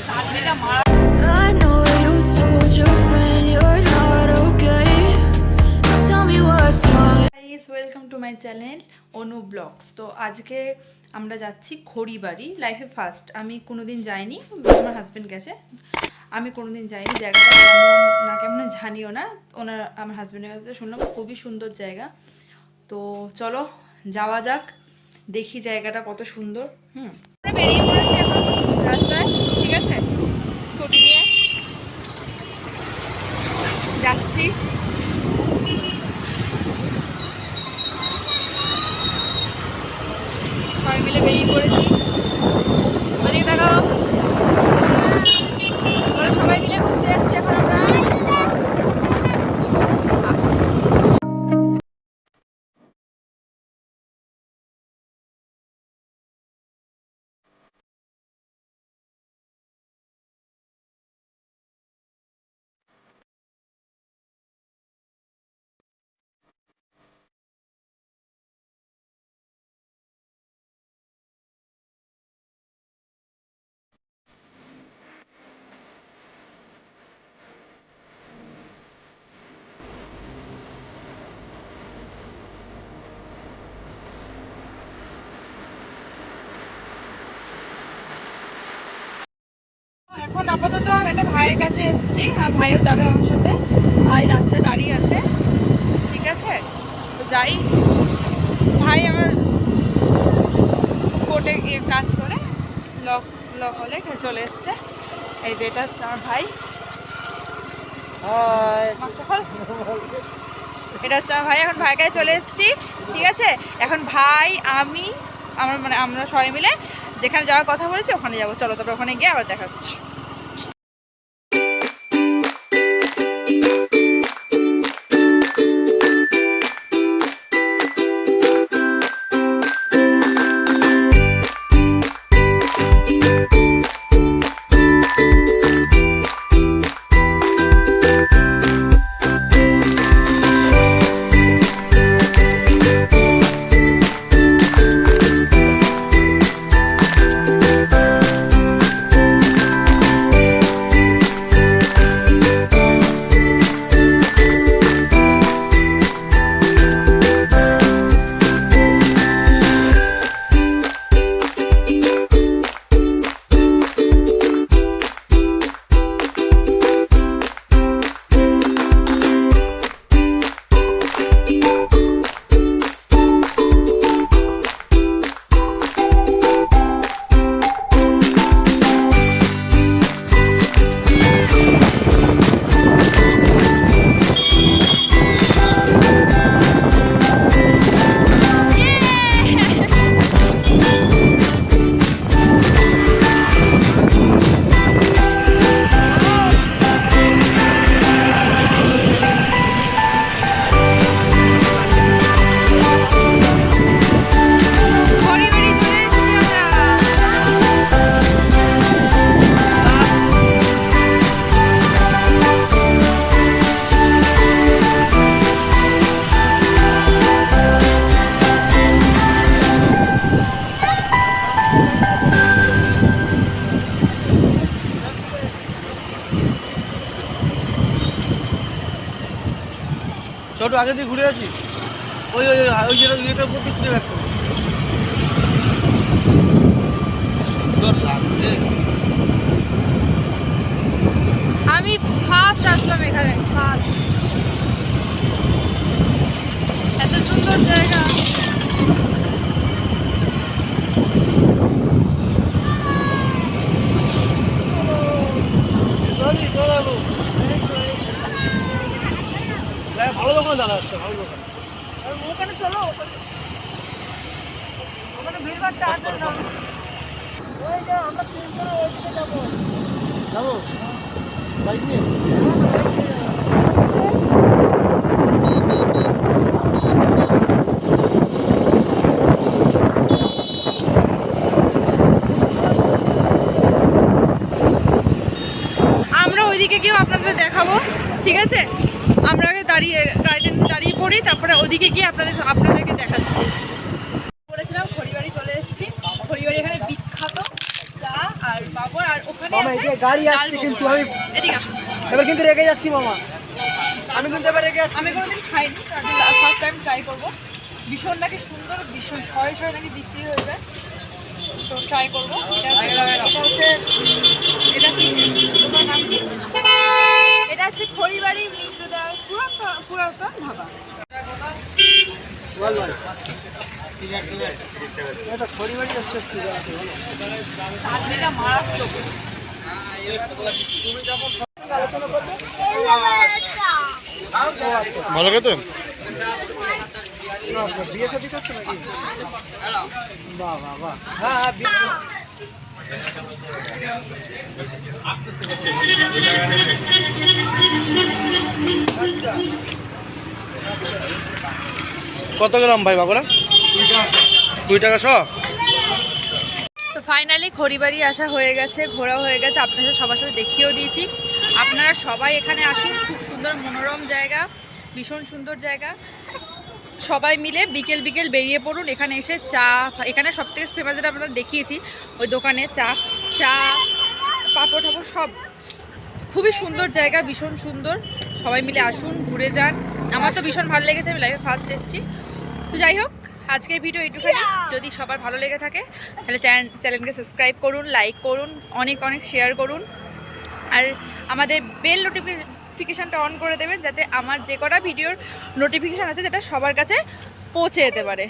চাটনিটা মারা। I know you told your friend you're not okay. Tell me what's wrong. Guys, welcome to my channel Anu blogs. তো আজকে আমরা যাচ্ছি খড়িবাড়ি। লাইফে ফার্স্ট, আমি কোনোদিন যাইনি, আমার হাজব্যান্ড গেছে, আমি কোনোদিন যাইনি। জায়গাটা কেমন না কেমন জানিও না, আমার হাজব্যান্ডের কাছে শুনলাম খুবই সুন্দর জায়গা। তো চলো যাওয়া যাক, দেখি জায়গাটা কত সুন্দর। বেরিয়ে পড়েছি এখন রাস্তায়, ঠিক আছে, স্কুটি নিয়ে যাচ্ছি। সবাই মিলে বেরিয়ে পড়েছি। ওদিকে দেখো, সবাই মিলে ঘুরতে যাচ্ছি এখন আমরা। এখন আপাতত একটা ভাইয়ের কাছে এসেছি, আর ভাইও যাবে আমার সাথে, আর রাস্তায় দাঁড়িয়ে আছে, ঠিক আছে। তো যাই, ভাই আমার কোর্টে গিয়ে কাজ করে, লক হলে চলে এসছে। এই যে এটা হচ্ছে আমার ভাই, এটা হচ্ছে আমার ভাই। এখন ভাইয়ের কাছে চলে এসেছি, ঠিক আছে। এখন ভাই, আমি, আমরা সবাই মিলে যেখানে যাওয়ার কথা বলেছি ওখানে যাবো। চলো তারপর ওখানে গিয়ে আবার দেখা হচ্ছে। ছোট আগে দিয়ে ঘুরে আছি, ওই ওই ওই ইয়েটার উপর দিয়ে ঘুরে রাখতে লাগছে। আমি ফার্স্ট আসলাম এখানে, এত সুন্দর জায়গা। ভালো দোকান দাদা, হচ্ছে ভালো দোকান। ওখানে চলো, ওখানে ভিড়ভাড়টা আছে না। ওই যে আমরা তিনজনে ওইদিকে যাবো। যাবো বাইক নিয়ে। আমরা ওইদিকে গিয়েও আপনাদের দেখাবো, ঠিক আছে। আমরা আগে দাঁড়িয়ে পড়ি, তারপরে ওদিকে গিয়ে আপনাদেরকে দেখাচ্ছি। বলেছিলাম খড়িবাড়ি চলে এসেছি। খড়িবাড়ি এখানে বিখ্যাত চা আর পাপড়, আর ওখানে এদিকে গাড়ি আসছে কিন্তু আমি এদিকে আসুন। এবার কিন্তু রেগে যাচ্ছি মামা, আমি কিন্তু এবার রেগে যাচ্ছি। আমি কোনোদিন খাইনি, ফার্স্ট টাইম ট্রাই করবো। ভীষণ নাকি সুন্দর, ভীষণ শয়ে শয়ে নাকি বিক্রি হয়ে যায়, তো ট্রাই করবো। এটা হচ্ছে এটা কি তোমার নাম কি? এটা হচ্ছে খড়িবাড়ি মিত্রদার পুরাতন ধাবা। বল বল, এটা খড়িবাড়ি আসছে। চাটনিটা মারাত্মক। ভালো খেতে। বিয়ে শাদী করছে নাকি? বাহ বাহ বাহ, হ্যাঁ কত গ্রাম ভাই বাগড়া? 2 টাকা 100। তো ফাইনালি খড়িবাড়ি আসা হয়ে গেছে, ঘোরা হয়ে গেছে, আপনাদের সবার সাথে দেখিয়েও দিয়েছি। আপনারা সবাই এখানে আসুন, খুব সুন্দর মনোরম জায়গা, ভীষণ সুন্দর জায়গা। সবাই মিলে বিকেল বিকেল বেরিয়ে পড়ুন, এখানে এসে চা, এখানে সবথেকে ফেমাস যেটা আপনারা দেখিয়েছি ওই দোকানে চা পাঁপড় ঠাপড় সব, খুবই সুন্দর জায়গা, ভীষণ সুন্দর। সবাই মিলে আসুন, ঘুরে যান। আমার তো ভীষণ ভালো লেগেছে, আমি লাইফে ফার্স্ট এসেছি। তো যাই হোক, আজকের ভিডিও এইটুখানি। যদি সবার ভালো লেগে থাকে তাহলে চ্যানেলকে সাবস্ক্রাইব করুন, লাইক করুন, অনেক অনেক শেয়ার করুন, আর আমাদের বেল নোটিফিকেশানটা অন করে দেবেন, যাতে আমার যে কটা ভিডিওর নোটিফিকেশান আছে সেটা সবার কাছে পৌঁছে যেতে পারে।